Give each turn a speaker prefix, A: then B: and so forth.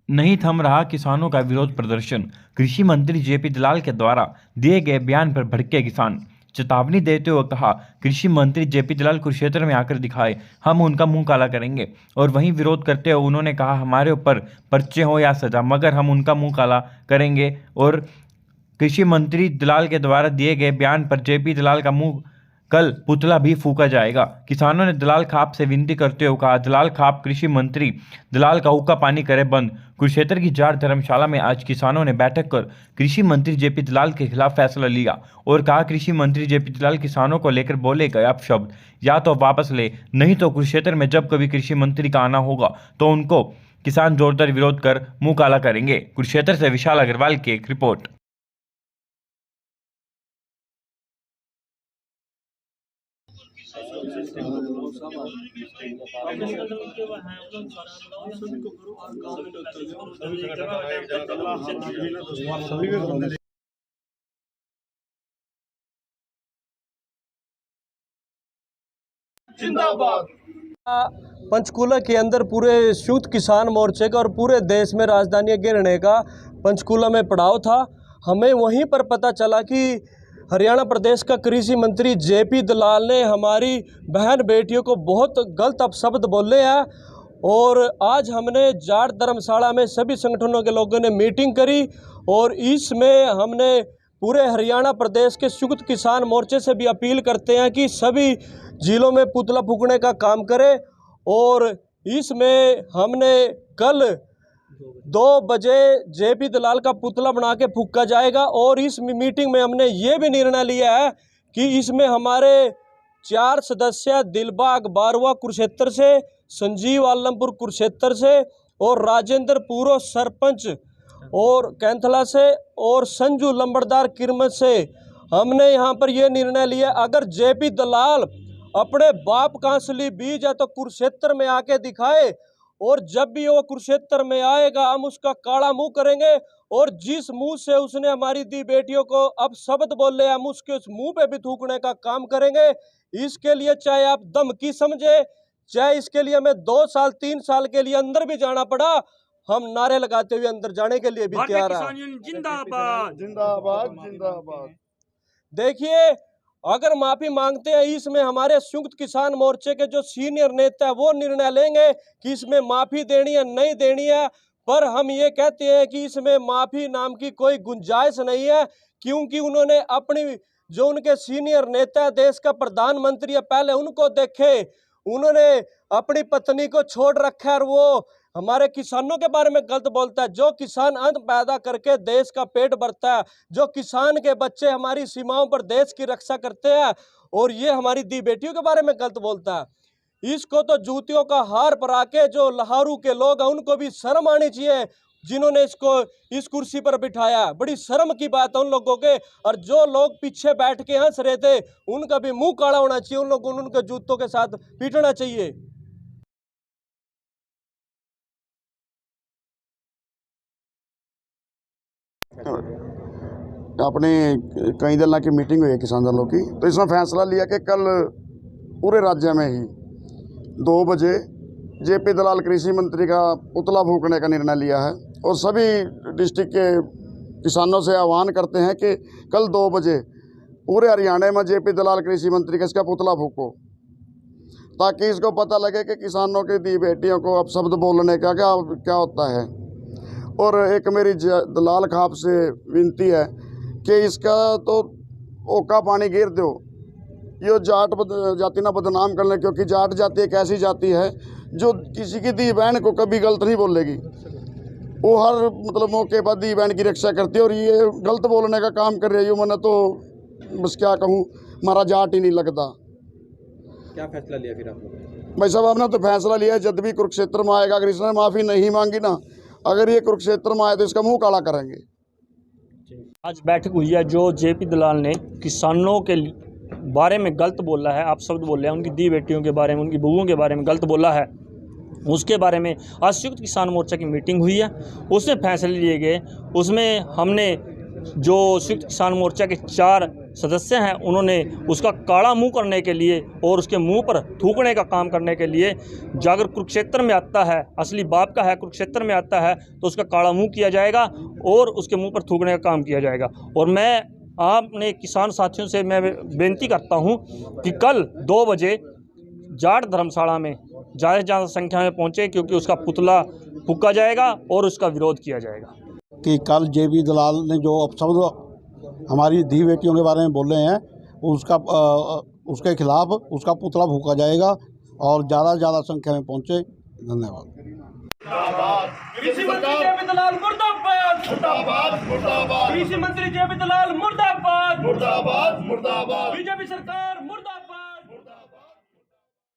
A: नहीं थम रहा किसानों का विरोध प्रदर्शन। कृषि मंत्री जेपी दलाल के द्वारा दिए गए बयान पर भड़के किसान। चेतावनी देते हुए कहा, कृषि मंत्री जेपी दलाल कुरुक्षेत्र में आकर दिखाए, हम उनका मुंह काला करेंगे। और वहीं विरोध करते हुए उन्होंने कहा, हमारे ऊपर पर्चे हो या सजा, मगर हम उनका मुंह काला करेंगे। और कृषि मंत्री दलाल के द्वारा दिए गए बयान पर जेपी दलाल का मुंह कल पुतला भी फूका जाएगा। किसानों ने दलाल खाप से विनती करते हुए कहा, दलाल खाप कृषि मंत्री दलाल का हुक्का पानी करे बंद। कुरुक्षेत्र की जाट धर्मशाला में आज किसानों ने बैठक कर कृषि मंत्री जेपी दलाल के खिलाफ फैसला लिया और कहा, कृषि मंत्री जेपी दलाल किसानों को लेकर बोले गए अपशब्द या तो वापस ले, नहीं तो कुरुक्षेत्र में जब कभी कृषि मंत्री का आना होगा तो उनको किसान जोरदार विरोध कर मुंह काला करेंगे। कुरुक्षेत्र से विशाल अग्रवाल की एक रिपोर्ट।
B: जिंदाबाद। पंचकूला के अंदर पूरे संयुक्त किसान मोर्चे का और पूरे देश में राजधानी गिरने का पंचकूला में पड़ाव था। हमें वहीं पर पता चला कि हरियाणा प्रदेश का कृषि मंत्री जेपी दलाल ने हमारी बहन बेटियों को बहुत गलत अपशब्द बोले हैं। और आज हमने जाट धर्मशाला में सभी संगठनों के लोगों ने मीटिंग करी और इसमें हमने पूरे हरियाणा प्रदेश के संयुक्त किसान मोर्चे से भी अपील करते हैं कि सभी जिलों में पुतला फूकने का काम करें। और इसमें हमने कल 2 बजे जेपी दलाल का पुतला बना के फूका जाएगा। और इस मीटिंग में हमने ये भी निर्णय लिया है कि इसमें हमारे 4 सदस्य दिलबाग बारवा कुरुक्षेत्र से, संजीव आलमपुर कुरुक्षेत्र से और राजेंद्र पूर्व सरपंच और कैंथला से और संजू लंबड़दार किरमत से हमने यहाँ पर यह निर्णय लिया, अगर जेपी दलाल अपने बाप का असली बीज है तो कुरुक्षेत्र में आके दिखाए। और जब भी वो कुरुक्षेत्र में आएगा हम उसका काला मुंह करेंगे और जिस मुंह से उसने हमारी दी बेटियों को अब शब्द बोले हम उसके उस मुंह पे भी थूकने का काम करेंगे। इसके लिए चाहे आप धमकी समझे, चाहे इसके लिए हमें 2 साल 3 साल के लिए अंदर भी जाना पड़ा, हम नारे लगाते हुए अंदर जाने के लिए भी तैयार हैं।
C: जिंदाबाद जिंदाबाद जिंदाबाद।
B: देखिए, अगर माफी मांगते हैं इसमें हमारे संयुक्त किसान मोर्चे के जो सीनियर नेता है वो निर्णय लेंगे कि इसमें माफी देनी है नहीं देनी है। पर हम ये कहते हैं कि इसमें माफी नाम की कोई गुंजाइश नहीं है, क्योंकि उन्होंने अपनी जो उनके सीनियर नेता देश का प्रधानमंत्री है पहले उनको देखे, उन्होंने अपनी पत्नी को छोड़ रखा है और वो हमारे किसानों के बारे में गलत बोलता है। जो किसान अन्न पैदा करके देश का पेट भरता है, जो किसान के बच्चे हमारी सीमाओं पर देश की रक्षा करते हैं, और ये हमारी दी बेटियों के बारे में गलत बोलता है। इसको तो जूतियों का हार परा के जो लहारू के लोग हैं उनको भी शर्म आनी चाहिए, जिन्होंने इसको इस कुर्सी पर बिठाया। बड़ी शर्म की बात है उन लोगों के। और जो लोग पीछे बैठ के हंस रहे थे उनका भी मुंह काला होना चाहिए, उन लोगों को उनके जूतों के साथ पीटना चाहिए।
C: अपने कई दलों की मीटिंग हुई है किसान दलों की, तो इसमें फैसला लिया कि कल पूरे राज्य में ही 2 बजे जेपी दलाल कृषि मंत्री का पुतला फूकने का निर्णय लिया है। और सभी डिस्ट्रिक्ट के किसानों से आह्वान करते हैं कि कल 2 बजे पूरे हरियाणा में जेपी दलाल कृषि मंत्री का इसका पुतला फूको, ताकि इसको पता लगे कि किसानों की दी बेटियों को अपशब्द बोलने का क्या होता है। और एक मेरी दलाल खाप से विनती है कि इसका तो ओका पानी गिर दो, ये जाट जाति ना बदनाम करने, क्योंकि जाट जाति एक ऐसी जाति है जो किसी की दी बहन को कभी गलत नहीं बोलेगी। वो हर मौके पर दी बहन की रक्षा करती है, और ये गलत बोलने का काम कर रही है। मैंने तो बस क्या कहूँ, हमारा जाट ही नहीं लगता।
D: क्या फैसला लिया फिर आप लोगों ने?
C: भाई साहब, हमने तो फैसला लिया है, जब भी कुरुक्षेत्र में आएगा, अगर इसने माफ़ी नहीं मांगी ना, अगर ये कुरुक्षेत्र में आए तो इसका मुंह काला करेंगे।
E: आज बैठक हुई है, जो जेपी दलाल ने किसानों के बारे में गलत बोला है, आप शब्द बोले हैं, उनकी दी बेटियों के बारे में, उनकी बहुओं के बारे में गलत बोला है, उसके बारे में आज संयुक्त किसान मोर्चा की मीटिंग हुई है। उसमें फैसले लिए गए। उसमें हमने जो संयुक्त किसान मोर्चा के 4 सदस्य हैं उन्होंने उसका काला मुंह करने के लिए और उसके मुंह पर थूकने का काम करने के लिए, जो अगर कुरुक्षेत्र में आता है, असली बाप का है, कुरुक्षेत्र में आता है तो उसका काला मुंह किया जाएगा और उसके मुंह पर थूकने का काम किया जाएगा। और मैं अपने किसान साथियों से मैं बेनती करता हूं कि कल 2 बजे जाट धर्मशाला में ज़्यादा से ज़्यादा संख्या में पहुंचे, क्योंकि उसका पुतला फूका जाएगा और उसका विरोध किया जाएगा।
F: कि कल जेपी दलाल ने जो अपशब्द हमारी धी बेटियों के बारे में बोले हैं उसके खिलाफ उसका पुतला फूका जाएगा और ज़्यादा से ज़्यादा संख्या में पहुँचे। धन्यवाद।
G: कृषि मंत्री जेपी दलाल मुर्दाबाद, मुर्दाबाद, मुर्दाबाद। कृषि मंत्री जेपी दलाल मुर्दाबाद, मुर्दाबाद, मुर्दाबाद। बीजेपी सरकार